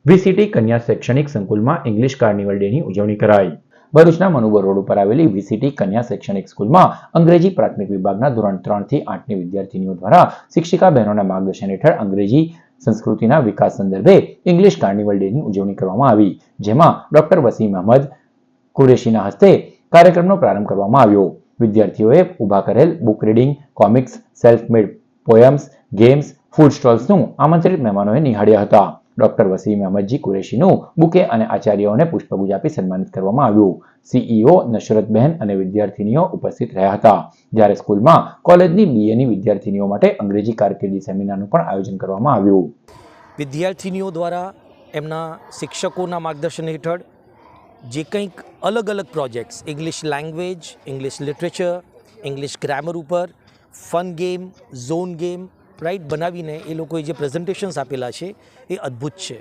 VCT કન્યા શૈક્ષણિક સંકુલમાં ઇંગ્લિશ કાર્નિવલ ડેની ઉજવણી કરાઈ। ભરૂચના મનુબર રોડ ઉપર આવેલી વીસીટી કન્યા શૈક્ષણિક સ્કૂલમાં અંગ્રેજી પ્રાથમિક વિભાગના ધોરણ 3 થી 8ની વિદ્યાર્થીનીઓ દ્વારા શિક્ષિકા બહેનોના માર્ગદર્શન હેઠળ અંગ્રેજી સંસ્કૃતિના વિકાસ સંદર્ભે ઇંગ્લિશ કાર્નિવલ ડેની ઉજવણી કરવામાં આવી, જેમાં ડોક્ટર વસીમ અહેમદ કુરેશીના હસ્તે કાર્યક્રમનો પ્રારંભ કરવામાં આવ્યો। વિદ્યાર્થીઓએ ઊભા કરેલ book reading, comics, self made poems, games, food સ્ટોલ્સનું આમંત્રિત મહેમાનોએ નિહાળ્યા હતા। ડોક્ટર વસીમ અહેમદજી કુરેશીનું બુકે અને આચાર્યોને પુષ્પગુચ્છ આપી સન્માનિત કરવામાં આવ્યું। સીઈઓ નશરતબહેન અને વિદ્યાર્થીનીઓ ઉપસ્થિત રહ્યા હતા, જ્યારે સ્કૂલમાં કોલેજની બીએની વિદ્યાર્થીનીઓ માટે અંગ્રેજી કારકિર્દી સેમિનારનું પણ આયોજન કરવામાં આવ્યું। વિદ્યાર્થીનીઓ દ્વારા એમના શિક્ષકોના માર્ગદર્શન હેઠળ જે કંઈક અલગ અલગ projects English language, English literature, English grammar ઉપર ફન ગેમ, ઝોન ગેમ રાઈટ બનાવીને એ લોકોએ જે પ્રેઝન્ટેશન્સ આપેલા છે એ અદ્ભુત છે।